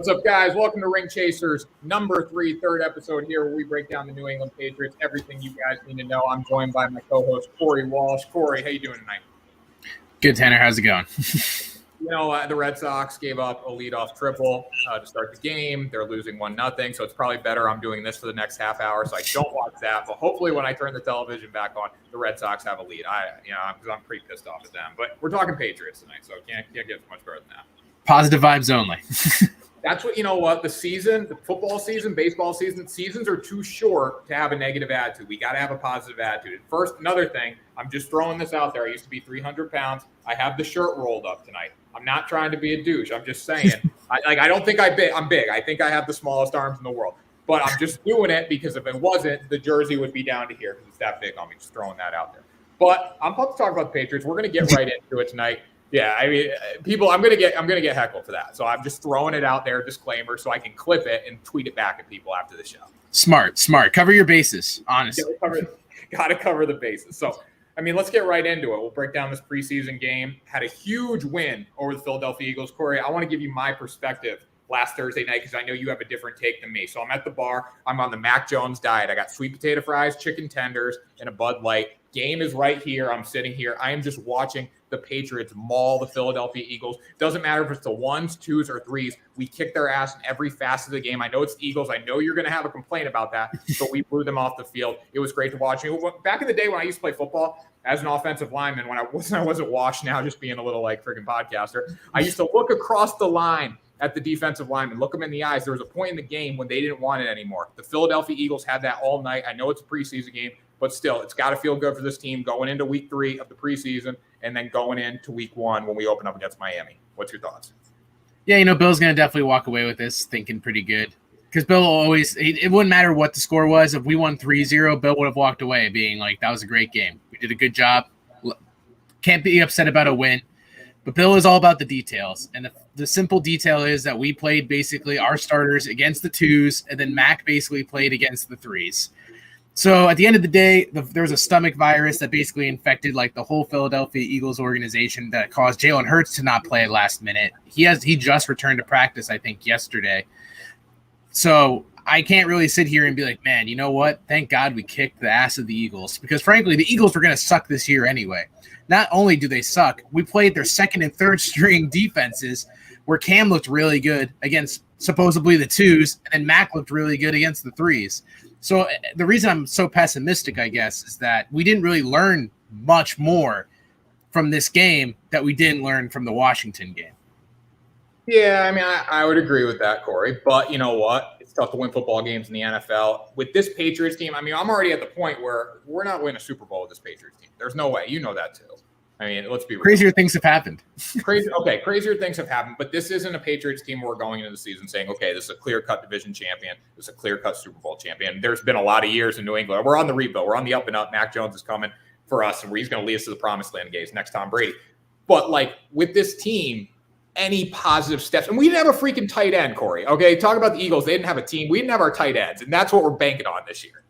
What's up, guys? Welcome to Ring Chasers, number 3, third episode here, where we break down the New England Patriots, everything you guys need to know. I'm joined by my co-host, Corey Walsh. Corey, how you doing tonight? Good, Tanner. How's it going? The Red Sox gave up a leadoff triple to start the game. They're losing 1-0, so it's probably better I'm doing this for the next half hour, so I don't watch that. But hopefully when I turn the television back on, the Red Sox have a lead. Because I'm pretty pissed off at them. But we're talking Patriots tonight, so can't get much better than that. Positive vibes only. That's what, the football season, baseball season, seasons are too short to have a negative attitude. We got to have a positive attitude. First, another thing, I'm just throwing this out there. I used to be 300 pounds. I have the shirt rolled up tonight. I'm not trying to be a douche. I'm just saying, I don't think I'm big. I think I have the smallest arms in the world. But I'm just doing it because if it wasn't, the jersey would be down to here because it's that big on me. Just throwing that out there. But I'm about to talk about the Patriots. We're going to get right into it tonight. Yeah, I mean, people, I'm gonna get heckled for that. So I'm just throwing it out there, disclaimer, so I can clip it and tweet it back at people after the show. Smart. Cover your bases, honestly. Gotta cover the bases. So, I mean, let's get right into it. We'll break down this preseason game. Had a huge win over the Philadelphia Eagles. Corey, I want to give you my perspective last Thursday night because I know you have a different take than me. So I'm at the bar. I'm on the Mac Jones diet. I got sweet potato fries, chicken tenders, and a Bud Light. Game is right here. I'm sitting here. I am just watching the Patriots maul the Philadelphia Eagles. Doesn't matter if it's the 1s, 2s, or 3s. We kick their ass in every facet of the game. I know it's the Eagles. I know you're going to have a complaint about that, but we blew them off the field. It was great to watch. Back in the day when I used to play football as an offensive lineman, when I wasn't washed now, just being a little freaking podcaster, I used to look across the line at the defensive lineman, look them in the eyes. There was a point in the game when they didn't want it anymore. The Philadelphia Eagles had that all night. I know it's a preseason game, but still, it's got to feel good for this team going into week 3 of the preseason and then going into week 1 when we open up against Miami. What's your thoughts? Yeah, Bill's going to definitely walk away with this thinking pretty good. Because Bill always – it wouldn't matter what the score was. If we won 3-0, Bill would have walked away being like, that was a great game. We did a good job. Can't be upset about a win. But Bill is all about the details. And the simple detail is that we played basically our starters against the 2s, and then Mac basically played against the 3s. So at the end of the day, there was a stomach virus that basically infected the whole Philadelphia Eagles organization that caused Jalen Hurts to not play last minute. He just returned to practice, I think, yesterday. So I can't really sit here and be like, man, you know what? Thank God we kicked the ass of the Eagles. Because frankly, the Eagles were going to suck this year anyway. Not only do they suck, we played their second and third string defenses where Cam looked really good against supposedly the 2s, and then Mac looked really good against the 3s. So the reason I'm so pessimistic, I guess, is that we didn't really learn much more from this game that we didn't learn from the Washington game. Yeah, I mean, I would agree with that, Corey. But you know what? It's tough to win football games in the NFL. With this Patriots team, I mean, I'm already at the point where we're not winning a Super Bowl with this Patriots team. There's no way. You know that too. I mean, let's be real. Crazier things have happened. Crazier things have happened. But this isn't a Patriots team where we're going into the season saying, okay, this is a clear-cut division champion. This is a clear-cut Super Bowl champion. There's been a lot of years in New England. We're on the rebuild. We're on the up and up. Mac Jones is coming for us, and he's going to lead us to the promised land games next Tom Brady. But, with this team, any positive steps. And we didn't have a freaking tight end, Corey. Okay, talk about the Eagles. They didn't have a team. We didn't have our tight ends, and that's what we're banking on this year.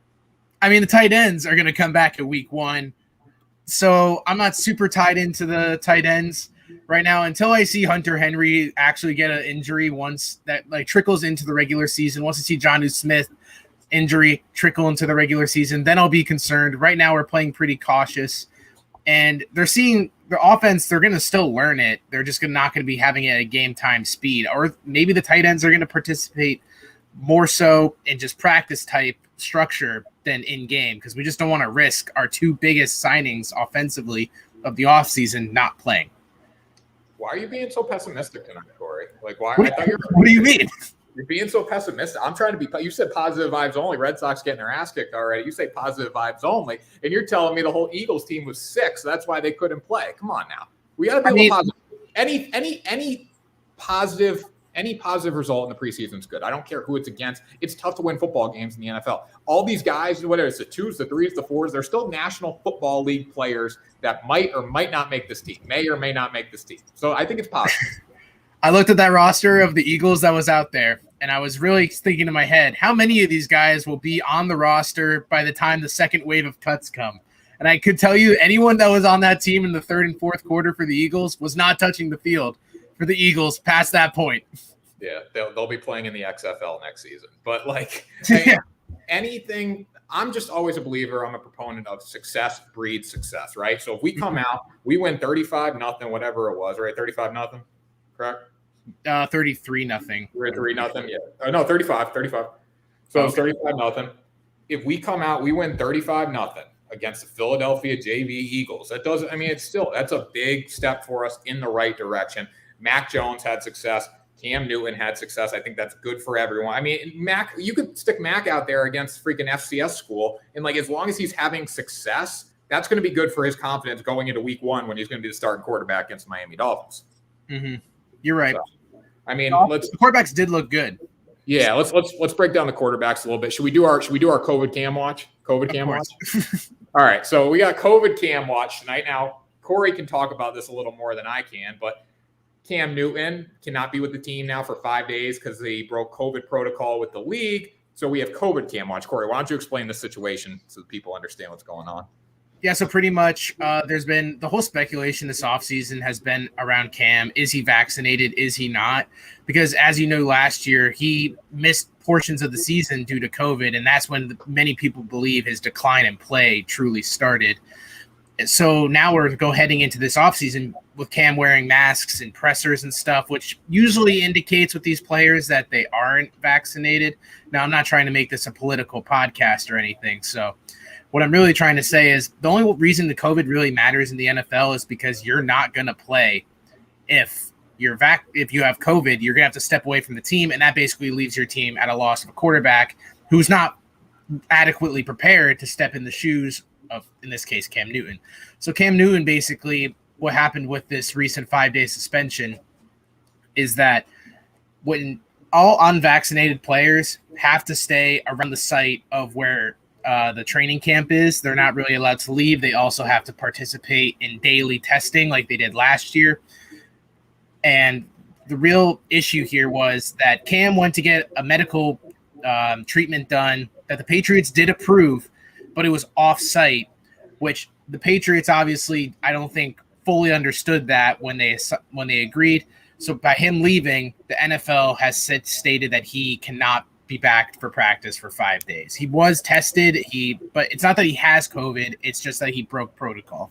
I mean, the tight ends are going to come back at week 1. So I'm not super tied into the tight ends right now until I see Hunter Henry actually get an injury once that trickles into the regular season. Once I see Jonnu Smith injury trickle into the regular season, then I'll be concerned. Right now we're playing pretty cautious, and they're seeing the offense. They're going to still learn it. They're just not going to be having it at game time speed, or maybe the tight ends are going to participate more so in just practice type structure than in game, because we just don't want to risk our 2 biggest signings offensively of the offseason not playing. Why are you being so pessimistic tonight, Corey? Why? What do you mean? You're being so pessimistic. I'm trying to be. You said positive vibes only. Red Sox getting their ass kicked already. You say positive vibes only, and you're telling me the whole Eagles team was sick, so that's why they couldn't play. Come on now. We got to be a little positive. Any positive result in the preseason is good. I don't care who it's against. It's tough to win football games in the NFL. All these guys, whether it's the 2s, the 3s, the 4s, they're still National Football League players that might or might not make this team, may or may not make this team. So I think it's positive. I looked at that roster of the Eagles that was out there, and I was really thinking in my head, how many of these guys will be on the roster by the time the second wave of cuts come? And I could tell you anyone that was on that team in the 3rd and 4th quarter for the Eagles was not touching the field for the Eagles past that point. Yeah, they'll be playing in the XFL next season. But like anything, I'm just always a believer. I'm a proponent of success breeds success, right? So if we come out, we win 35-0, whatever it was, right? 35-0, correct? 33-0. We're 3-0. Yeah. Oh, no, 35. So it's 35-0. If we come out, we win 35-0 against the Philadelphia JV Eagles. That's a big step for us in the right direction. Mac Jones had success. Cam Newton had success. I think that's good for everyone. I mean, Mac, you could stick Mac out there against freaking FCS school, and like as long as he's having success, that's going to be good for his confidence going into week 1 when he's going to be the starting quarterback against the Miami Dolphins. Mm-hmm. You're right. So, I mean, the quarterbacks did look good. Yeah, let's break down the quarterbacks a little bit. Should we do our COVID cam watch? Cam watch. All right, so we got COVID cam watch tonight. Now, Corey can talk about this a little more than I can, but Cam Newton cannot be with the team now for 5 days because they broke COVID protocol with the league. So we have COVID cam watch. Corey, why don't you explain the situation so that people understand what's going on? Yeah, so pretty much there's been the whole speculation this offseason has been around Cam. Is he vaccinated? Is he not? Because as you know, last year he missed portions of the season due to COVID, and that's when many people believe his decline in play truly started. So now we're heading into this offseason with Cam wearing masks and pressers and stuff, which usually indicates with these players that they aren't vaccinated. Now, I'm not trying to make this a political podcast or anything, so what I'm really trying to say is the only reason the COVID really matters in the NFL is because you're not going to play if you have COVID. You're going to have to step away from the team, and that basically leaves your team at a loss of a quarterback who's not adequately prepared to step in the shoes of, in this case, Cam Newton. So Cam Newton, basically what happened with this recent 5-day suspension is that when all unvaccinated players have to stay around the site of where the training camp is, they're not really allowed to leave. They also have to participate in daily testing like they did last year. And the real issue here was that Cam went to get a medical treatment done that the Patriots did approve, but it was off-site, which the Patriots obviously, I don't think, fully understood that when they agreed. So by him leaving, the NFL has stated that he cannot be back for practice for 5 days. He was tested, but it's not that he has COVID, it's just that he broke protocol.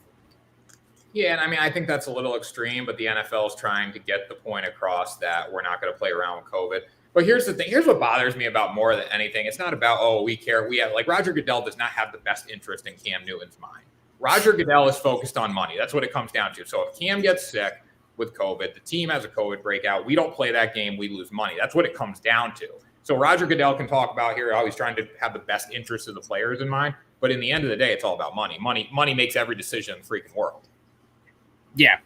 Yeah, and I mean, I think that's a little extreme, but the NFL is trying to get the point across that we're not going to play around with COVID. But here's the thing. Here's what bothers me about more than anything. It's not about, we care. We have, like, Roger Goodell does not have the best interest in Cam Newton's mind. Roger Goodell is focused on money. That's what it comes down to. So if Cam gets sick with COVID, the team has a COVID breakout, we don't play that game, we lose money. That's what it comes down to. So Roger Goodell can talk about here how he's trying to have the best interests of the players in mind. But in the end of the day, it's all about money. Money makes every decision in the freaking world. Yeah.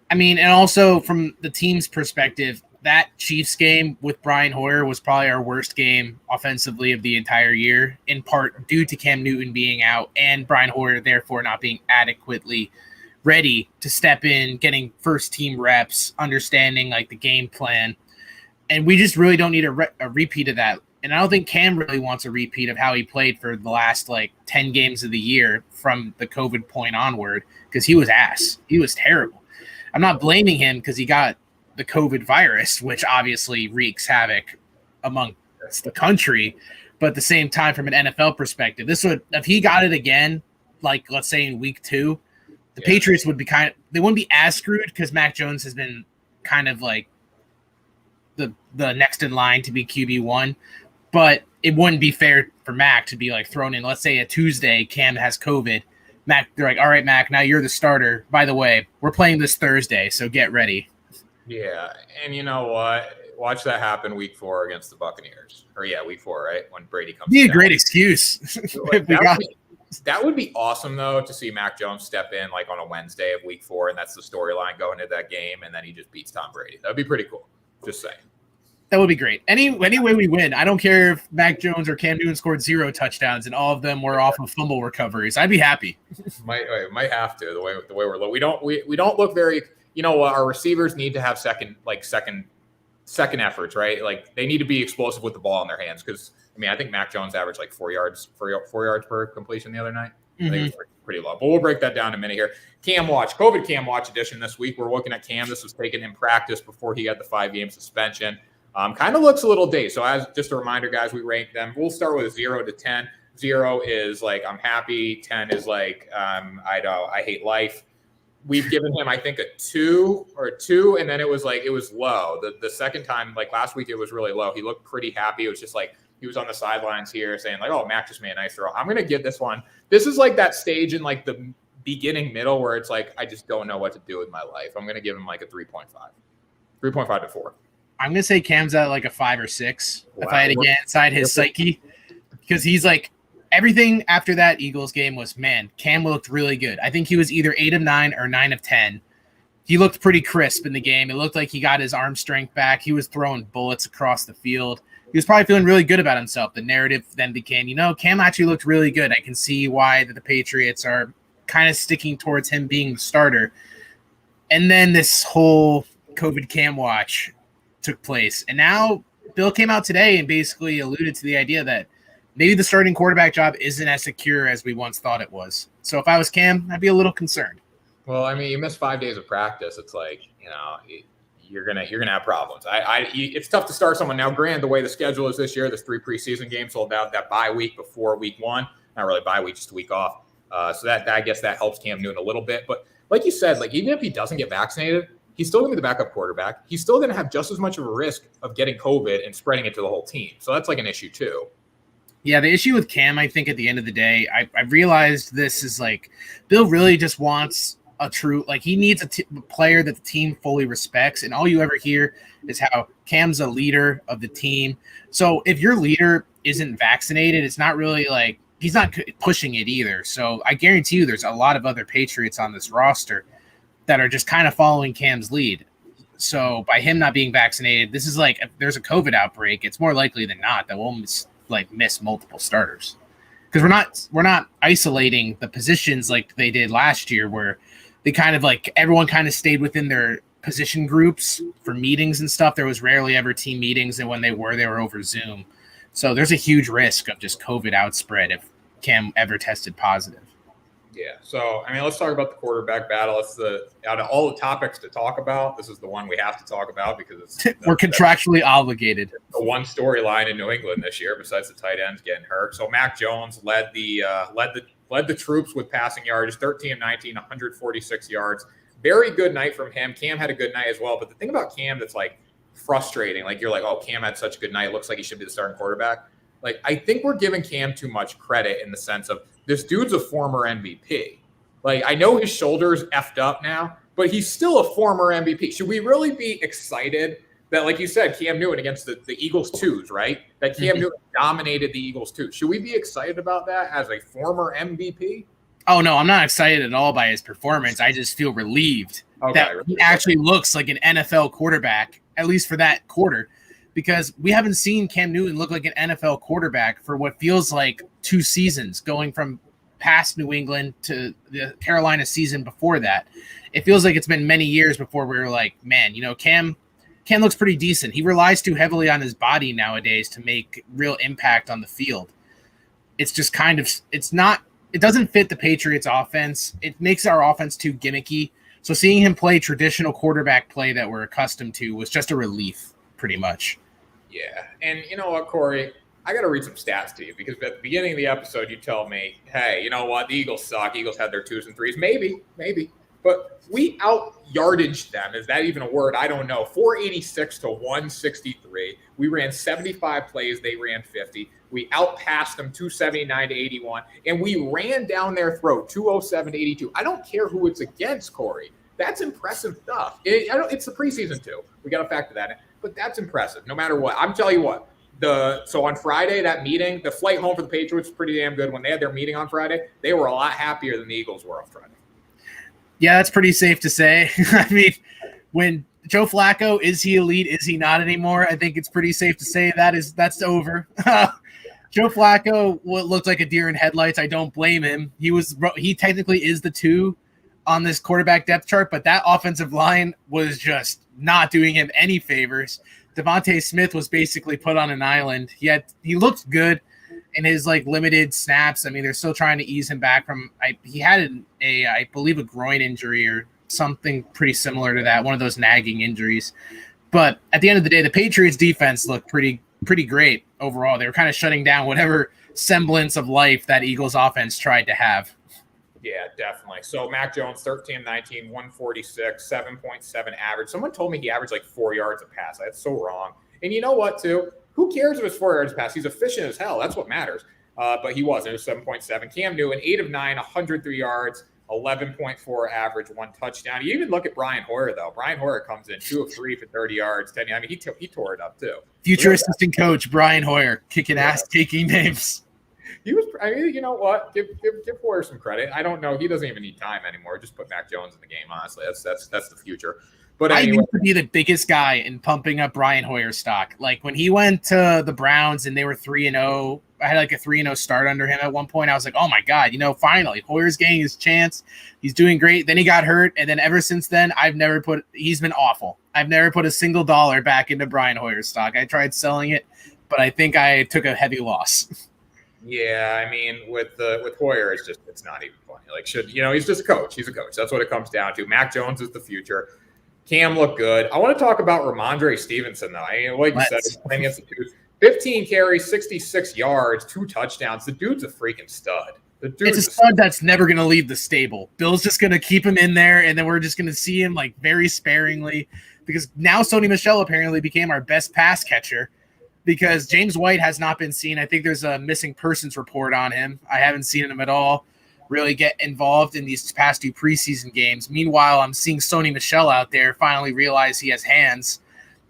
I mean, and also from the team's perspective, that Chiefs game with Brian Hoyer was probably our worst game offensively of the entire year, in part due to Cam Newton being out and Brian Hoyer therefore not being adequately ready to step in, getting first team reps, understanding like the game plan. And we just really don't need a repeat of that. And I don't think Cam really wants a repeat of how he played for the last 10 games of the year from the COVID point onward, because he was ass. He was terrible. I'm not blaming him because he got the COVID virus, which obviously wreaks havoc among the country. But at the same time, from an NFL perspective, if he got it again, like let's say in week 2, the Patriots would be they wouldn't be as screwed because Mac Jones has been kind of like the next in line to be QB1, but it wouldn't be fair for Mac to be thrown in. Let's say a Tuesday, Cam has COVID. Mac, they're like, all right, Mac, now you're the starter. By the way, we're playing this Thursday, so get ready. Yeah, and you know what? Watch that happen week 4 against the Buccaneers. Week 4, right? When Brady comes Be a down. great excuse. That would be awesome, though, to see Mac Jones step in on a Wednesday of week 4, and that's the storyline going into that game, and then he just beats Tom Brady. That would be pretty cool. Just saying. That would be great. Any way we win, I don't care if Mac Jones or Cam Newton scored 0 touchdowns and all of them were off of fumble recoveries. I'd be happy. Might have to the way we're low. We don't look very. You know, our receivers need to have second efforts, right? They need to be explosive with the ball in their hands because I think Mac Jones averaged 4 yards per completion the other night. I think it was pretty low. But we'll break that down in a minute here. Cam Watch, COVID Cam Watch edition this week. We're looking at Cam. This was taken in practice before he had the 5-game suspension. Kind of looks a little dazed. So as just a reminder, guys, we rank them. We'll start with 0 to 10. 0 is like, I'm happy. 10 is like, I hate life. We've given him, I think, a 2, and then it was low. The second time, like last week, it was really low. He looked pretty happy. It was just like he was on the sidelines here saying like, "Oh, Mac just made a nice throw." I'm gonna give this one. This is like that stage in like the beginning middle where it's like I just don't know what to do with my life. I'm gonna give him like a 3.5 to 4. I'm gonna say Cam's at like a 5 or 6. Wow. If I had to get inside his psyche, because he's like. Everything after that Eagles game was, man, Cam looked really good. I think he was either 8 of 9 or 9 of 10. He looked pretty crisp in the game. It looked like he got his arm strength back. He was throwing bullets across the field. He was probably feeling really good about himself. The narrative then became, Cam actually looked really good. I can see why the Patriots are kind of sticking towards him being the starter. And then this whole COVID Cam watch took place. And now Bill came out today and basically alluded to the idea that maybe the starting quarterback job isn't as secure as we once thought it was. So if I was Cam, I'd be a little concerned. Well, I mean, you missed 5 days of practice. It's like, you're gonna have problems. It's tough to start someone now. Granted, the way the schedule is this year, there's 3 preseason games, so that bye week before week 1. Not really bye week, just a week off. So that I guess that helps Cam Newton a little bit. But like you said, like even if he doesn't get vaccinated, he's still gonna be the backup quarterback. He's still gonna have just as much of a risk of getting COVID and spreading it to the whole team. So that's like an issue too. Yeah, the issue with Cam, I think at the end of the day, I realized this is like Bill really just wants a true, like he needs a player that the team fully respects. And all you ever hear is how Cam's a leader of the team. So if your leader isn't vaccinated, it's not really like he's not pushing it either. So I guarantee you there's a lot of other Patriots on this roster that are just kind of following Cam's lead. So by him not being vaccinated, this is like if there's a COVID outbreak, it's more likely than not that we'll miss multiple starters, because we're not isolating the positions like they did last year where they kind of like everyone kind of stayed within their position groups for meetings and stuff. There was rarely ever team meetings, and when they were over Zoom. So there's a huge risk of just COVID outspread if Cam ever tested positive. Yeah. So, I mean, let's talk about the quarterback battle. It's out of all the topics to talk about, this is the one we have to talk about because we're contractually obligated. The one storyline in New England this year, besides the tight ends getting hurt. So Mac Jones led the troops with passing yards, 13 of 19, 146 yards. Very good night from him. Cam had a good night as well. But the thing about Cam that's like frustrating, like you're like, oh, Cam had such a good night. It looks like he should be the starting quarterback. Like, I think we're giving Cam too much credit in the sense of this dude's a former MVP. Like, I know his shoulder's effed up now, but he's still a former MVP. Should we really be excited that, like you said, Cam Newton against the Eagles twos, right? That Cam Newton dominated the Eagles twos. Should we be excited about that as a former MVP? Oh, no, I'm not excited at all by his performance. I just feel relieved that he actually looks like an NFL quarterback, at least for that quarter. Because we haven't seen Cam Newton look like an NFL quarterback for what feels like 2 seasons, going from past New England to the Carolina season before that. It feels like it's been many years before we were like, man, Cam looks pretty decent. He relies too heavily on his body nowadays to make real impact on the field. It's just kind of – it doesn't fit the Patriots offense. It makes our offense too gimmicky. So seeing him play traditional quarterback play that we're accustomed to was just a relief pretty much. Yeah. And you know what, Corey? I got to read some stats to you because at the beginning of the episode, you tell me, hey, you know what? The Eagles suck. Eagles had their 2s and 3s. Maybe. But we out-yardaged them. Is that even a word? I don't know. 486 to 163. We ran 75 plays. They ran 50. We outpassed them 279 to 81. And we ran down their throat 207 to 82. I don't care who it's against, Corey. That's impressive stuff. It's the preseason, too. We got to factor that in. But that's impressive, no matter what. I'm telling you what. So on Friday, that meeting, the flight home for the Patriots was pretty damn good. When they had their meeting on Friday, they were a lot happier than the Eagles were on Friday. Yeah, that's pretty safe to say. I mean, when Joe Flacco, is he elite? Is he not anymore? I think it's pretty safe to say that's over. Joe Flacco looked like a deer in headlights. I don't blame him. He technically is the 2 on this quarterback depth chart, but that offensive line was just not doing him any favors. Devontae Smith was basically put on an island. He looked good in his limited snaps. I mean, they're still trying to ease him back from. He had I believe a groin injury or something pretty similar to that, one of those nagging injuries. But at the end of the day, the Patriots defense looked pretty great overall. They were kind of shutting down whatever semblance of life that Eagles offense tried to have. Yeah, definitely. So Mac Jones, 13-19, 146, 7.7 average. Someone told me he averaged like 4 yards a pass. That's so wrong. And you know what, too? Who cares if it's 4 yards a pass? He's efficient as hell. That's what matters. But he wasn't. It was 7.7. Cam Newton, 8 of 9, 103 yards, 11.4 average, 1 touchdown. You even look at Brian Hoyer, though. Brian Hoyer comes in 2 of 3 for 30 yards. 10. I mean, he tore it up, too. Future assistant coach Brian Hoyer, kicking ass, taking names. He was. I mean, you know what? Give Hoyer some credit. I don't know. He doesn't even need time anymore. Just put Mac Jones in the game. Honestly, that's the future. But anyway, I used to be the biggest guy in pumping up Brian Hoyer stock. Like when he went to the Browns and they were 3-0. I had like a 3-0 start under him at one point. I was like, oh my God, finally Hoyer's getting his chance. He's doing great. Then he got hurt. And then ever since then, he's been awful. I've never put a single dollar back into Brian Hoyer's stock. I tried selling it, but I think I took a heavy loss. Yeah, I mean, with Hoyer, it's not even funny. Like, he's just a coach. He's a coach. That's what it comes down to. Mac Jones is the future. Cam looked good. I want to talk about Ramondre Stevenson, though. I mean, like you said, he's playing against the Patriots. 15 carries, 66 yards, 2 touchdowns. The dude's a freaking stud. It's a stud that's never going to leave the stable. Bill's just going to keep him in there, and then we're just going to see him like very sparingly because now Sony Michel apparently became our best pass catcher. Because James White has not been seen. I think there's a missing persons report on him. I haven't seen him at all really get involved in these past 2 preseason games. Meanwhile, I'm seeing Sony Michel out there finally realize he has hands,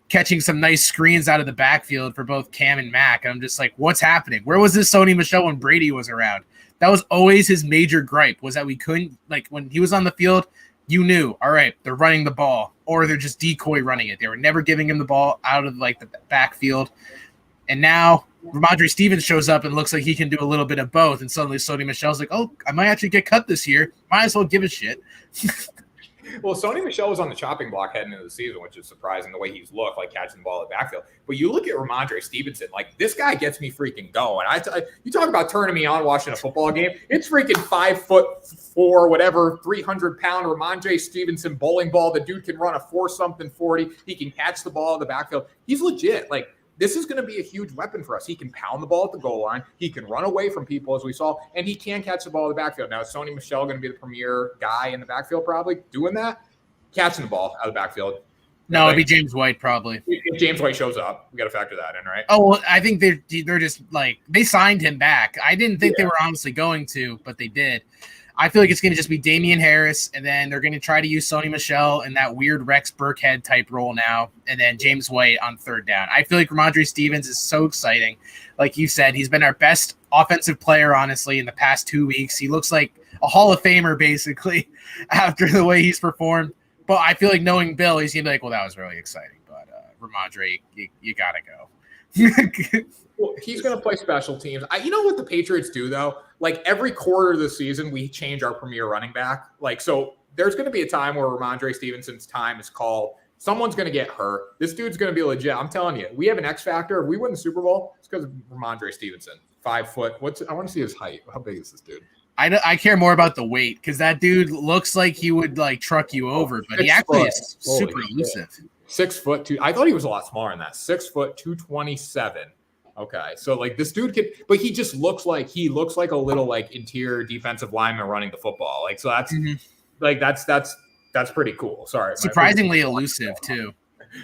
catching some nice screens out of the backfield for both Cam and Mac. I'm just like, what's happening? Where was this Sony Michel when Brady was around? That was always his major gripe, was that we couldn't, like when he was on the field, you knew, all right, they're running the ball or they're just decoy running it. They were never giving him the ball out of like the backfield. And now Ramondre Stevenson shows up and looks like he can do a little bit of both. And suddenly Sony Michel's like, oh, I might actually get cut this year. Might as well give a shit. Well, Sony Michel was on the chopping block heading into the season, which is surprising the way he's looked, like catching the ball at the backfield. But you look at Ramondre Stevenson, like this guy gets me freaking going. You talk about turning me on watching a football game. It's freaking 5'4", whatever, 300-pound Ramondre Stevenson bowling ball. The dude can run a 4-something 40. He can catch the ball in the backfield. He's legit. Like, this is going to be a huge weapon for us. He can pound the ball at the goal line. He can run away from people, as we saw, and he can catch the ball in the backfield. Now, is Sony Michel going to be the premier guy in the backfield probably doing that? Catching the ball out of the backfield. No, it'd be James White probably. If James White shows up, we got to factor that in, right? Oh, well, I think they're just like they signed him back. I didn't think they were honestly going to, but they did. I feel like it's going to just be Damian Harris, and then they're going to try to use Sony Michel in that weird Rex Burkhead type role now, and then James White on third down. I feel like Ramondre Stevenson is so exciting. Like you said, he's been our best offensive player, honestly, in the past 2 weeks. He looks like a Hall of Famer, basically, after the way he's performed. But I feel like knowing Bill, he's going to be like, well, that was really exciting. But Ramondre, you got to go. Well, he's going to play special teams. You know what the Patriots do, though? Like, every quarter of the season, we change our premier running back. Like, so there's going to be a time where Ramondre Stevenson's time is called. Someone's going to get hurt. This dude's going to be legit. I'm telling you, we have an X factor. If we win the Super Bowl, it's because of Ramondre Stevenson. 5 foot. I want to see his height. How big is this dude? I care more about the weight because that dude looks like he would, like, truck you over. But he actually is super elusive. 6 foot 2. I thought he was a lot smaller than that. 6 foot 227. Okay, so like this dude could, but he just looks like a little like interior defensive lineman running the football. Like so that's pretty cool. Sorry, surprisingly elusive too.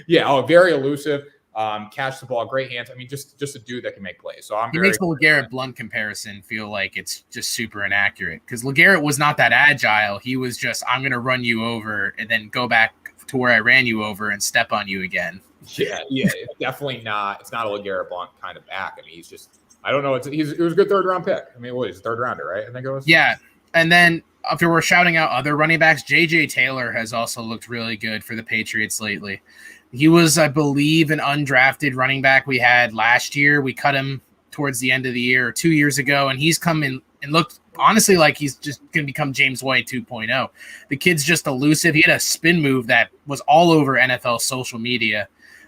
Yeah, very elusive. Catch the ball, great hands. I mean, just a dude that can make plays. So he makes the LeGarrette Blount comparison feel like it's just super inaccurate because LeGarrette was not that agile. He was just I'm going to run you over and then go back to where I ran you over and step on you again. Yeah, it's definitely not. It's not a LeGarrette Blount kind of back. I mean, he's just. I don't know. It was a good 3rd round pick. I mean, he's a 3rd rounder, right? I think it was. Yeah, and then if we're shouting out other running backs, J.J. Taylor has also looked really good for the Patriots lately. He was, I believe, an undrafted running back we had last year. We cut him towards the end of the year or 2 years ago, and he's come in and looked honestly like he's just going to become James White 2.0. The kid's just elusive. He had a spin move that was all over NFL social media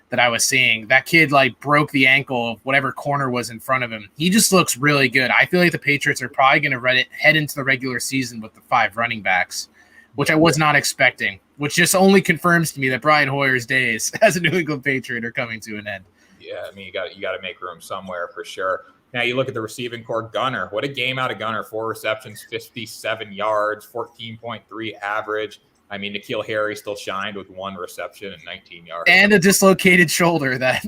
that I was seeing. That kid like broke the ankle of whatever corner was in front of him. He just looks really good. I feel like the Patriots are probably going to head into the regular season with the 5 running backs, which I was not expecting. which just only confirms to me that Brian Hoyer's days as a New England Patriot are coming to an end. Yeah, I mean, you got to make room somewhere for sure. Now you look at the receiving core. Gunner, what a game out of Gunner. 4 receptions, 57 yards, 14.3 average. I mean, N'Keal Harry still shined with 1 reception and 19 yards. And a dislocated shoulder that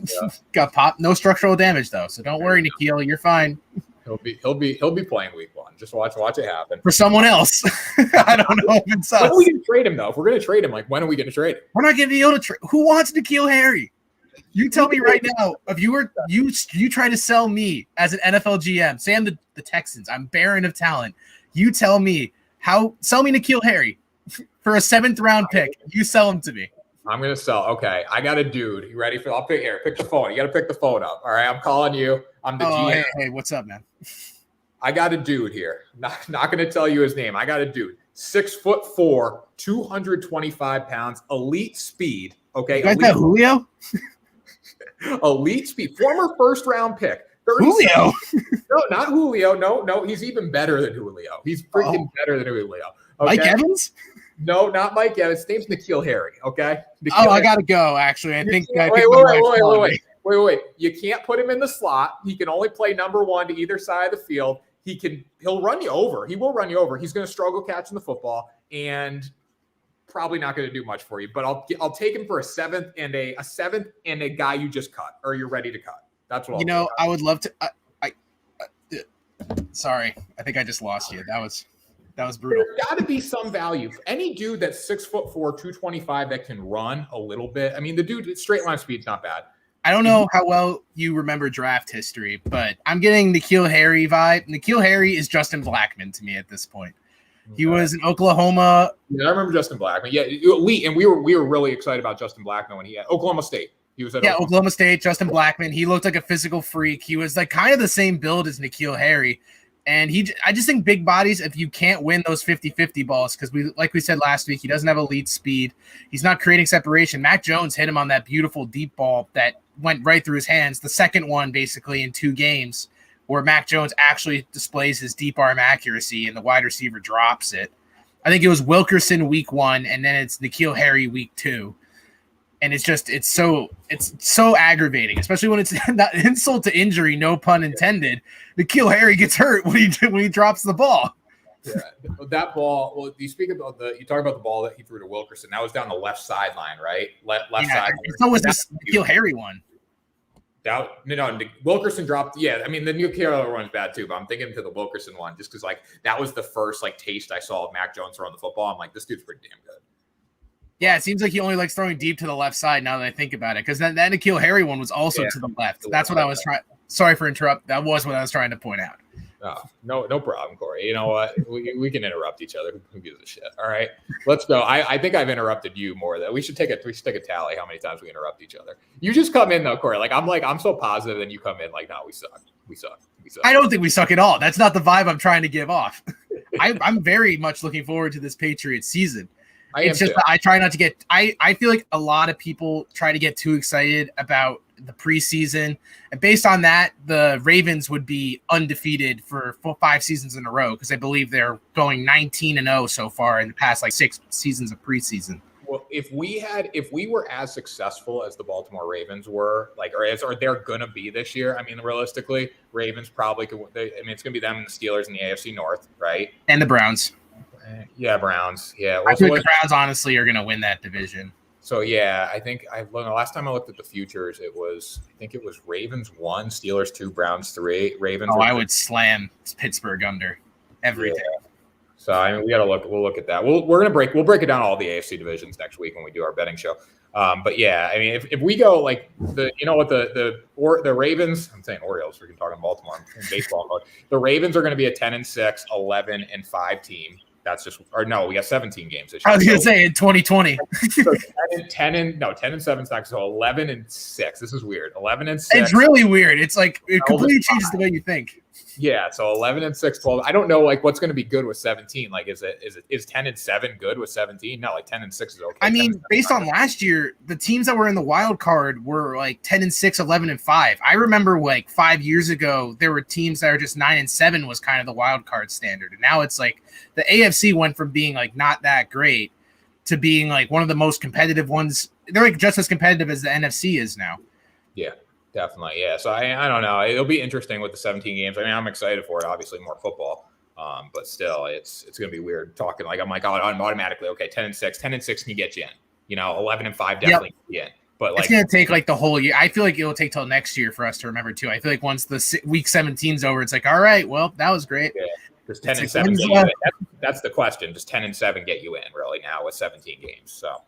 got popped. No structural damage, though. So don't worry, N'Keal. You're fine. He'll be playing week 1. Just watch it happen. For someone else. I don't know if it's us. When are we going to trade him, though? If we're going to trade him, like, when are we going to trade him? We're not going to be able to trade. Who wants N'Keal Harry? You tell me right now, if you try to sell me as an NFL GM, say I'm the Texans, I'm barren of talent. You tell me sell me N'Keal Harry for a 7th round pick. You sell him to me. I'm going to sell. Okay. I got a dude. You ready I'll pick the phone. You got to pick the phone up. All right. I'm calling you. I'm the GM. Hey, what's up, man? I got a dude here. Not going to tell you his name. I got a dude. 6'4", 225 pounds, elite speed. Okay. You guys got Julio? Elite speed, former 1st round pick. Julio? No, not Julio. No, he's even better than Julio. He's freaking better than Julio. Okay? Mike Evans? No, not Mike Evans. His name's N'Keal Harry. Okay. I gotta go. Actually, I think. Wait. You can't put him in the slot. He can only play number 1 to either side of the field. He'll run you over. He will run you over. He's going to struggle catching the football and probably not going to do much for you. But I'll take him for a 7th and a guy you just cut or you're ready to cut. That's what I would love to. Sorry, I think I just lost you. That was brutal. There's got to be some value. Any dude that's 6'4", 225 that can run a little bit. I mean, the dude straight line speed's not bad. I don't know how well you remember draft history, but I'm getting N'Keal Harry vibe. N'Keal Harry is Justin Blackmon to me at this point. He was in Oklahoma. Yeah, I remember Justin Blackmon. Yeah, elite, and we were really excited about Justin Blackmon when he had Oklahoma State. He was at Oklahoma State. Justin Blackmon. He looked like a physical freak. He was like kind of the same build as N'Keal Harry. And I just think big bodies, if you can't win those 50-50 balls, because like we said last week, he doesn't have elite speed. He's not creating separation. Mac Jones hit him on that beautiful deep ball that went right through his hands. The second one basically in 2 games where Mac Jones actually displays his deep arm accuracy and the wide receiver drops it. I think it was Wilkerson week 1, and then it's N'Keal Harry week 2. And it's so aggravating, especially when it's not insult to injury, no pun intended. N'Keal Harry gets hurt when he drops the ball. Yeah, that ball. Well, you talk about the ball that he threw to Wilkerson. That was down the left sideline, right? Left side. So was this N'Keal Harry one? No, Wilkerson dropped. Yeah, I mean the N'Keal one's bad too, but I'm thinking to the Wilkerson one just because like that was the first like taste I saw of Mac Jones throwing the football. I'm like, this dude's pretty damn good. Yeah, it seems like he only likes throwing deep to the left side now that I think about it. Because that N'Keal Harry one was also to the left. That's what I was trying. Sorry for interrupt. That was what I was trying to point out. Oh, no problem, Corey. You know what? We can interrupt each other. Who gives a shit? All right, let's go. I think I've interrupted you more. That we should take a tally how many times we interrupt each other. You just come in though, Corey. I'm so positive, and you come in like, no, we suck. We suck. I don't think we suck at all. That's not the vibe I'm trying to give off. I'm very much looking forward to this Patriots season. It's just I try not to get I feel like a lot of people try to get too excited about the preseason. And based on that, the Ravens would be undefeated for 5 seasons in a row because I believe they're going 19-0 so far in the past like 6 seasons of preseason. Well, if we were as successful as the Baltimore Ravens were, or they're gonna be this year, I mean, realistically, Ravens probably could. It's gonna be them and the Steelers in the AFC North, right? And the Browns. Yeah, Browns. Yeah, I think the Browns honestly are going to win that division. So yeah, I think last time I looked at the futures, it was Ravens 1, Steelers 2, Browns 3. Ravens. I would slam Pittsburgh under every day. So I mean, we'll look at that. We'll break it down all the AFC divisions next week when we do our betting show. But yeah, I mean, if we go like the Ravens, I'm saying Orioles, we're talking Baltimore in baseball mode. The Ravens are going to be a 10-6, 11-5 team. That's just, or no, we got 17 games this year. I was going to say in 2020. So 10-7 stocks. So 11-6. This is weird. 11-6. It's really weird. It's like it completely changes the way you think. Yeah, so 11-6, 12. I don't know like what's going to be good with 17. Like, is 10-7 good with 17? No, like 10-6 is okay. I mean, based on last year, the teams that were in the wild card were like 10-6, 11-5. I remember like 5 years ago, there were teams that are just 9-7 was kind of the wild card standard, and now it's like the AFC went from being like not that great to being like one of the most competitive ones. They're like just as competitive as the NFC is now. Yeah, definitely. Yeah. So I don't know. It'll be interesting with the 17 games. I mean, I'm excited for it. Obviously, more football. But still, it's going to be weird talking. Like, I'm like, I'm automatically, okay, 10-6. 10-6 can get you in. 11-5 definitely can get in. But like, it's going to take like the whole year. I feel like it'll take till next year for us to remember too. I feel like once the week 17's over, it's like, all right, well, that was great. Yeah. Does 10-7 get you in? That's the question. Does 10-7 get you in really now with 17 games? So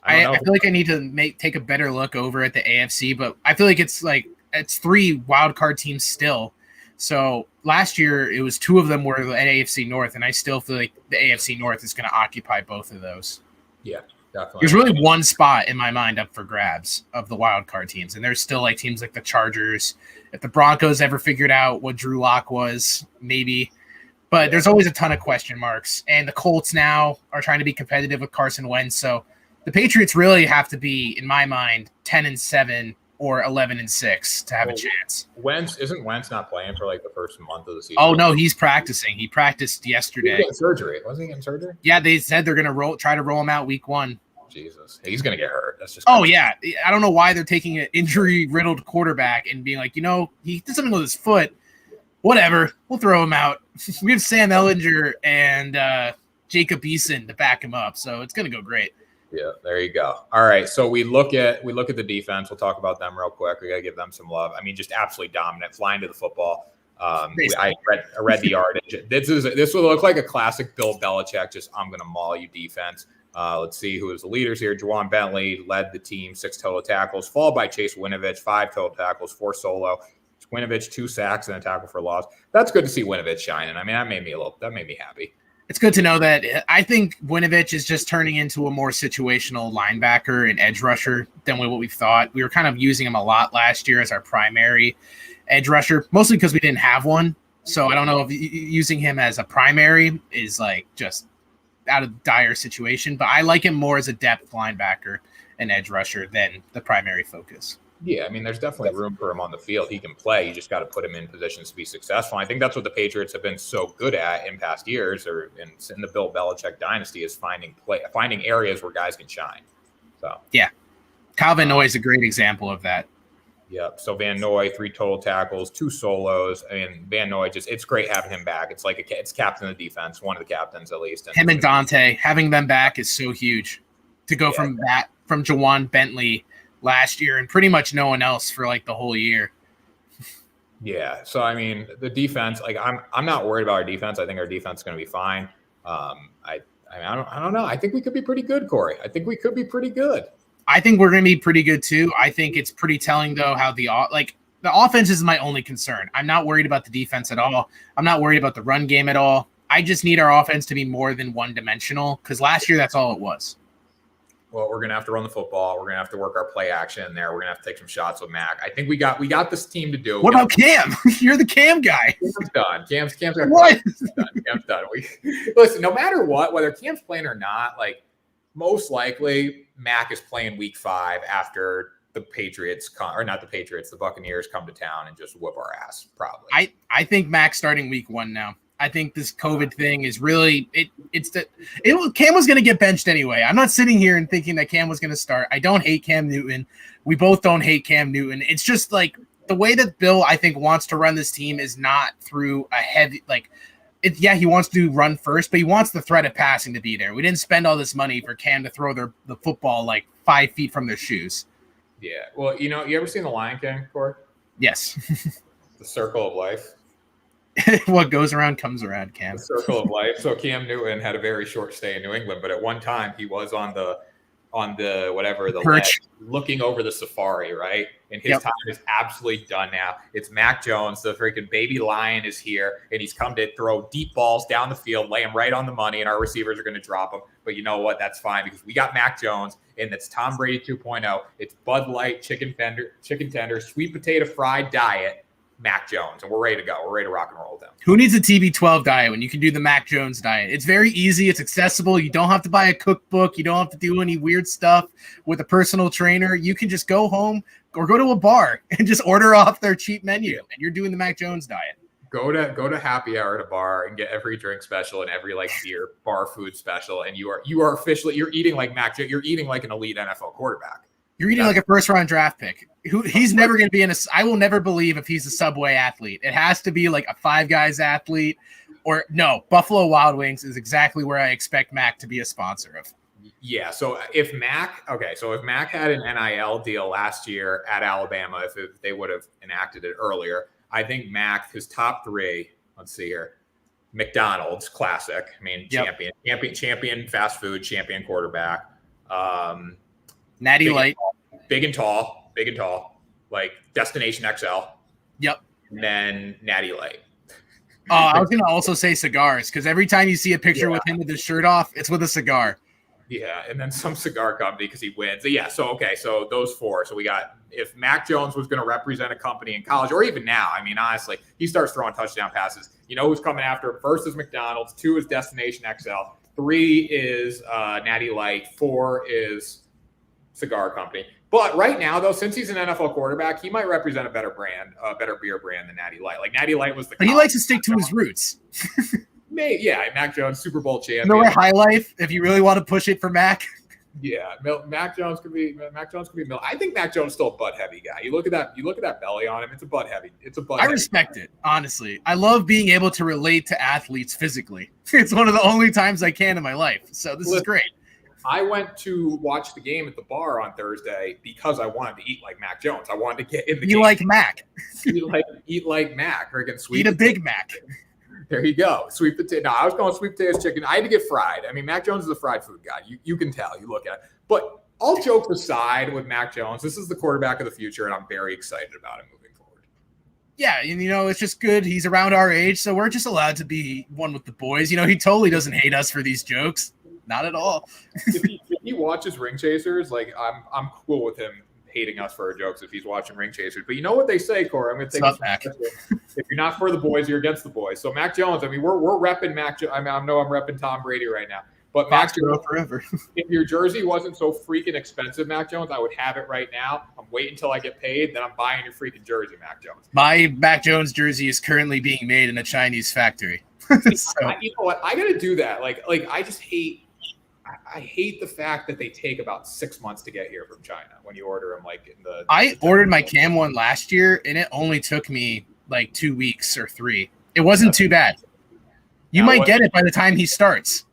I feel like I need to take a better look over at the AFC, but I feel like it's 3 wild card teams still. So last year it was 2 of them were the AFC North, and I still feel like the AFC North is going to occupy both of those. Yeah, definitely. There's really one spot in my mind up for grabs of the wild card teams, and there's still like teams like the Chargers. If the Broncos ever figured out what Drew Lock was, maybe. But there's always a ton of question marks, and the Colts now are trying to be competitive with Carson Wentz. So the Patriots really have to be, in my mind, 10-7 or 11-6 to have a chance. Isn't Wentz not playing for like the first month of the season? Oh no, he's practicing. He practiced yesterday. He was getting surgery. Wasn't he getting surgery? Yeah, they said they're gonna try to roll him out week 1. Jesus, he's gonna get hurt. That's just. Oh yeah, I don't know why they're taking an injury-riddled quarterback and being like, he did something with his foot. Whatever, we'll throw him out. We have Sam Ellinger and Jacob Eason to back him up, so it's gonna go great. Yeah, there you go. All right, so we look at the defense. We'll talk about them real quick. We got to give them some love. I mean, just absolutely dominant, flying to the football. I read the yardage. This will look like a classic Bill Belichick. Just I'm going to maul you defense. Let's see who is the leaders here. Juwan Bentley led the team, 6 total tackles, followed by Chase Winovich, 5 total tackles, 4 solo. Winovich 2 sacks and a tackle for loss. That's good to see Winovich shining. I mean, that made me happy. It's good to know that. I think Winovich is just turning into a more situational linebacker and edge rusher than what we thought. We were kind of using him a lot last year as our primary edge rusher, mostly because we didn't have one. So I don't know if using him as a primary is like just out of dire situation, but I like him more as a depth linebacker and edge rusher than the primary focus. Yeah, I mean, there's definitely room for him on the field. He can play. You just got to put him in positions to be successful. I think that's what the Patriots have been so good at in past years, or in the Bill Belichick dynasty, is finding areas where guys can shine. So yeah, Kyle Van Noy is a great example of that. Yep. So Van Noy, 3 total tackles, 2 solos. I mean, Van Noy it's great having him back. It's like it's captain of the defense, one of the captains at least. Him and Dante having them back is so huge. To go from Juwan Bentley last year and pretty much no one else for like the whole year. Yeah. So I mean, the defense, like I'm not worried about our defense. I think our defense is going to be fine. I don't know. I think we could be pretty good, Corey. I think we could be pretty good. I think we're going to be pretty good too. I think it's pretty telling though how the offense is my only concern. I'm not worried about the defense at all. I'm not worried about the run game at all. I just need our offense to be more than one-dimensional because last year that's all it was. Well, we're going to have to run the football. We're going to have to work our play action there. We're going to have to take some shots with Mac. I think we got this team to do. What about Cam? You're the Cam guy. Cam's done. Cam's got what? Cam's done. Listen, no matter what, whether Cam's playing or not, like most likely Mac is playing week 5 after the Patriots the Buccaneers come to town and just whoop our ass, probably. I think Mac's starting week 1 now. I think this COVID thing is really Cam was going to get benched anyway. I'm not sitting here and thinking that Cam was going to start. I don't hate Cam Newton. We both don't hate Cam Newton. It's just like the way that Bill, I think, wants to run this team is not through a heavy he wants to run first, but he wants the threat of passing to be there. We didn't spend all this money for Cam to throw the football like 5 feet from their shoes. Yeah. Well, you ever seen The Lion King, Corey? Yes. The circle of life. What goes around comes around, Cam. The circle of life. So Cam Newton had a very short stay in New England, but at one time he was on the perch, looking over the safari, right? And his time is absolutely done now. It's Mac Jones, the freaking baby lion is here, and he's come to throw deep balls down the field, lay him right on the money, and our receivers are going to drop them. But you know what? That's fine because we got Mac Jones, and it's Tom Brady 2.0. It's Bud Light, chicken tender, sweet potato fried diet. Mac Jones, and we're ready to go. We're ready to rock and roll with them. Who needs a TB12 diet when you can do the Mac Jones diet? It's very easy. It's accessible. You don't have to buy a cookbook. You don't have to do any weird stuff with a personal trainer. You can just go home or go to a bar and just order off their cheap menu, and you're doing the Mac Jones diet. go to happy hour at a bar and get every drink special and every like beer bar food special, and you are officially you're eating like you're eating like an elite NFL quarterback. You're eating like a first round draft pick. He's never going to be I will never believe if he's a Subway athlete. It has to be like a Five Guys athlete, or no, Buffalo Wild Wings is exactly where I expect Mac to be a sponsor of. Yeah. So if Mac had an NIL deal last year at Alabama, if they would have enacted it earlier, I think Mac, his top three, let's see here, McDonald's, classic. I mean, champion fast food, champion quarterback. Natty Light. Big and tall, like Destination XL. Yep. And then Natty Light. I was going to also say cigars, because every time you see a picture with him with his shirt off, it's with a cigar. Yeah, and then some cigar company because he wins. Yeah, so those four. So we got, if Mac Jones was going to represent a company in college, or even now, I mean, honestly, he starts throwing touchdown passes. You know who's coming after him? First is McDonald's, 2 is Destination XL, 3 is Natty Light, 4 is cigar company. But right now, though, since he's an NFL quarterback, he might represent a better brand, a better beer brand than Natty Light. Like Natty Light was the. But he likes to stick to his roots. Mac Jones, Super Bowl champion. You know, High Life, if you really want to push it for Mac. Yeah, Mac Jones could be Mill. I think Mac Jones is still a butt heavy guy. You look at that belly on him. It's a butt heavy. I respect it, honestly. I love being able to relate to athletes physically. It's one of the only times I can in my life. So this is great. I went to watch the game at the bar on Thursday because I wanted to eat like Mac Jones. I wanted to get in the game. You like Mac. Eat like Mac. Freaking sweet. Eat a Big Mac. There you go. Sweet potato. No, I was going sweet potatoes, chicken. I had to get fried. I mean, Mac Jones is a fried food guy. You can tell. You look at it. But all jokes aside with Mac Jones, this is the quarterback of the future, and I'm very excited about him moving forward. Yeah, and, it's just good. He's around our age, so we're just allowed to be one with the boys. He totally doesn't hate us for these jokes. Not at all. if he watches Ring Chasers, like I'm cool with him hating us for our jokes if he's watching Ring Chasers. But you know what they say, Corey? I'm going to take this back. If you're not for the boys, you're against the boys. So Mac Jones, I mean, we're repping Mac. I know I'm repping Tom Brady right now. But Mac Jones, forever. If your jersey wasn't so freaking expensive, Mac Jones, I would have it right now. I'm waiting until I get paid, then I'm buying your freaking jersey, Mac Jones. My Mac Jones jersey is currently being made in a Chinese factory. So. You know what? I got to do that. Like I just hate. I hate the fact that they take about 6 months to get here from China when you order them. I ordered my Cam one last year, and it only took me like 2 weeks or 3. It wasn't too bad. You might get it by the time he starts.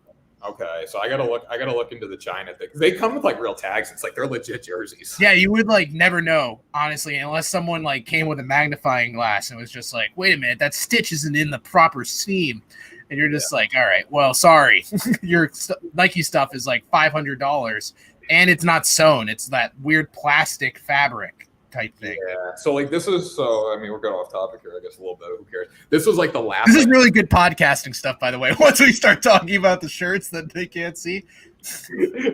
Okay, so I gotta look into the China thing. They come with like real tags. It's like they're legit jerseys. Yeah, you would like never know, honestly, unless someone like came with a magnifying glass and was just like, "Wait a minute, that stitch isn't in the proper seam." And you're just like, all right, well, sorry. Your Nike stuff is like $500, and it's not sewn. It's that weird plastic fabric type thing. Yeah. So we're going off topic here, I guess, a little bit. Who cares? This was like the last. This is really good podcasting stuff, by the way. Once we start talking about the shirts that they can't see.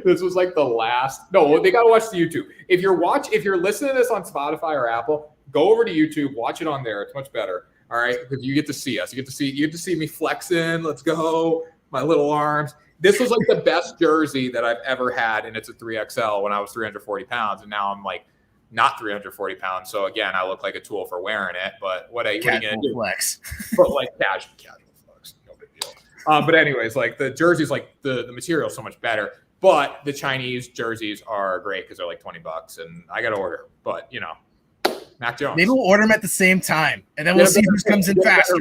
This was like the last. No, they got to watch the YouTube. If you're listening to this on Spotify or Apple, go over to YouTube, watch it on there. It's much better. All right, because you get to see us. You get to see me flexing. Let's go, my little arms. This was like the best jersey that I've ever had, and it's a 3XL when I was 340 pounds, and now I'm like not 340 pounds. So again, I look like a tool for wearing it. But what are you gonna do? Flex. But like casual flex, no big deal. But anyways, like the jerseys, like the material is so much better. But the Chinese jerseys are great because they're like $20, and I got to order. But Mac Jones. Maybe we'll order them at the same time, and then we'll see who comes in faster.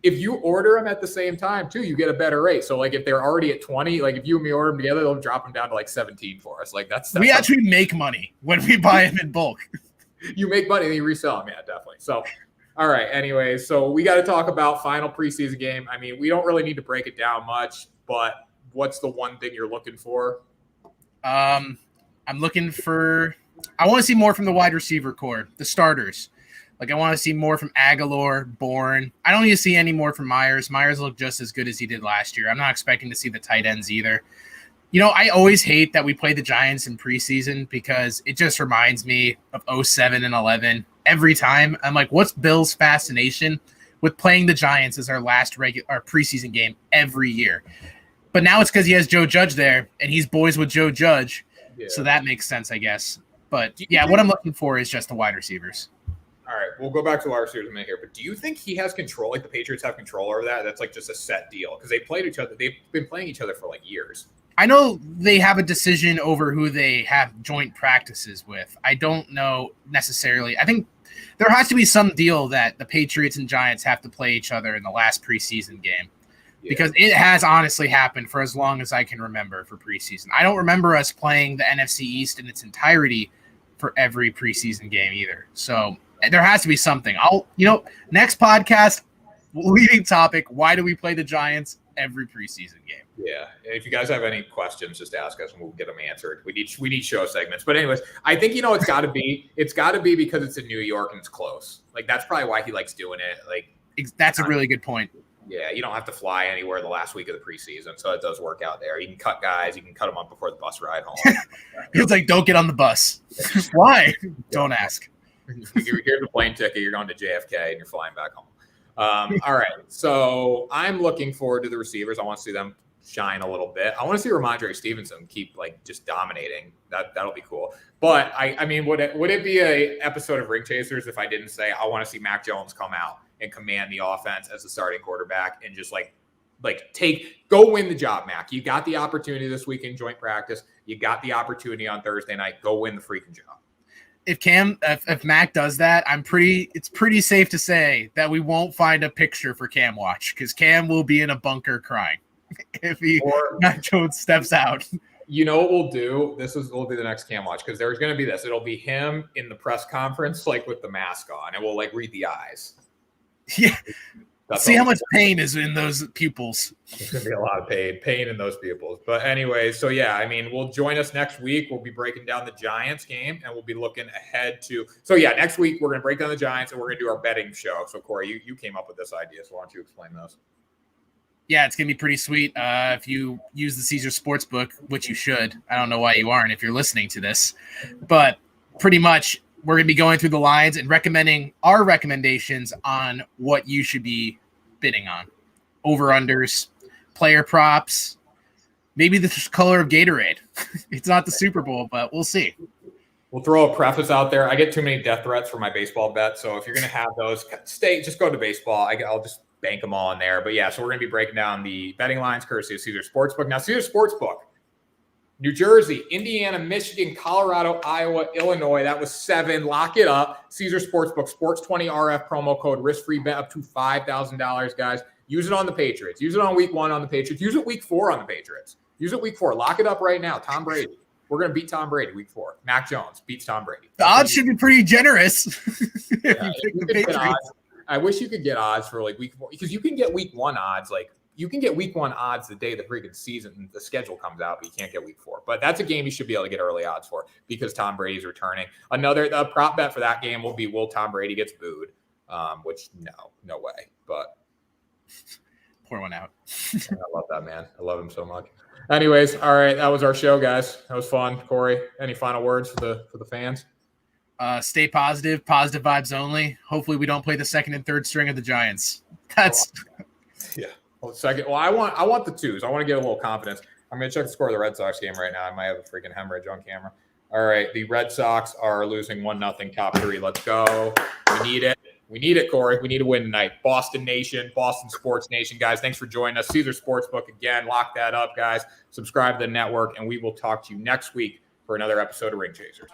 If you order them at the same time, too, you get a better rate. So, like, if they're already at 20, like, if you and me order them together, they'll drop them down to, like, 17 for us. Like, that's we actually make money when we buy them in bulk. You make money, and you resell them. Yeah, definitely. So, all right. Anyways, so we got to talk about final preseason game. I mean, we don't really need to break it down much, but what's the one thing you're looking for? I'm looking for – I want to see more from the wide receiver core, the starters. Like, I want to see more from Aguilar, Bourne. I don't need to see any more from Myers. Myers looked just as good as he did last year. I'm not expecting to see the tight ends either. I always hate that we play the Giants in preseason because it just reminds me of 07 and 11. Every time, I'm like, what's Bill's fascination with playing the Giants as our last our preseason game every year? But now it's because he has Joe Judge there, and he's boys with Joe Judge. Yeah. So that makes sense, I guess. But, yeah, what I'm looking for is just the wide receivers. All right, we'll go back to wide receivers in a minute here. But do you think he has control? Like the Patriots have control over that? That's like just a set deal because they played each other. They've been playing each other for like years. I know they have a decision over who they have joint practices with. I don't know necessarily. I think there has to be some deal that the Patriots and Giants have to play each other in the last preseason game because it has honestly happened for as long as I can remember for preseason. I don't remember us playing the NFC East in its entirety for every preseason game either. So there has to be something. Next podcast, leading topic, why do we play the Giants every preseason game? Yeah. If you guys have any questions, just ask us and we'll get them answered. We need show segments. But anyways, I think, it's got to be because it's in New York and it's close. Like, that's probably why he likes doing it. Like, that's a really good point. Yeah, you don't have to fly anywhere the last week of the preseason, so it does work out there. You can cut guys. You can cut them up before the bus ride home. It's like, don't get on the bus. Why? Don't ask. Here's the plane ticket. You're going to JFK and you're flying back home. All right, so I'm looking forward to the receivers. I want to see them shine a little bit. I want to see Ramondre Stevenson keep just dominating. That'll be cool. But I mean, would it be a episode of Ring Chasers if I didn't say I want to see Mac Jones come out and command the offense as the starting quarterback and just go win the job, Mac. You got the opportunity this week in joint practice. You got the opportunity on Thursday night. Go win the freaking job. If Mac does that, it's pretty safe to say that we won't find a picture for Cam watch because Cam will be in a bunker crying if Mac Jones steps out. You know what we'll do? Will be the next Cam watch because there's going to be this. It'll be him in the press conference, with the mask on, and we'll read the eyes. Yeah. See how much pain is in those pupils. There's going to be a lot of pain in those pupils. But anyway, so yeah, I mean, we'll join us next week. We'll be breaking down the Giants game and we'll be looking ahead to. So yeah, next week we're going to break down the Giants and we're going to do our betting show. So Corey, you came up with this idea. So why don't you explain those? Yeah, it's going to be pretty sweet. If you use the Caesar Sportsbook, which you should. I don't know why you aren't if you're listening to this. But pretty much we're going to be going through the lines and recommending our recommendations on what you should be bidding on. Over-unders, player props, maybe the color of Gatorade. It's not the Super Bowl, but we'll see. We'll throw a preface out there. I get too many death threats for my baseball bet. So if you're going to have those, just go to baseball. I'll just bank them all in there. But yeah, so we're going to be breaking down the betting lines courtesy of Caesar Sportsbook. Now, Caesar Sportsbook, New Jersey, Indiana, Michigan, Colorado, Iowa, Illinois. That was 7. Lock it up. Caesar Sportsbook, Sports20 RF promo code, risk-free bet up to $5,000, guys. Use it on the Patriots. Use it on week 1 on the Patriots. Use it week 4 on the Patriots. Use it week 4. Lock it up right now. Tom Brady. We're going to beat Tom Brady week 4. Mac Jones beats Tom Brady. The odds should be pretty generous. If you pick the Patriots. I wish you could get odds for week 4 because you can get week 1 odds you can get week 1 odds the day the freaking season, the schedule comes out, but you can't get week 4. But that's a game you should be able to get early odds for because Tom Brady's returning. Another prop bet for that game will be will Tom Brady gets booed, which no way. But pour one out. I love that man. I love him so much. Anyways, all right, that was our show, guys. That was fun. Corey, any final words for the fans? Stay positive vibes only. Hopefully we don't play the second and third string of the Giants. That's yeah. Well, I want the 2s. I want to get a little confidence. I'm going to check the score of the Red Sox game right now. I might have a freaking hemorrhage on camera. All right, the Red Sox are losing 1-0, top 3. Let's go. We need it. We need it, Corey. We need to win tonight. Boston Nation, Boston Sports Nation, guys. Thanks for joining us. Caesar Sportsbook again. Lock that up, guys. Subscribe to the network, and we will talk to you next week for another episode of Ring Chasers.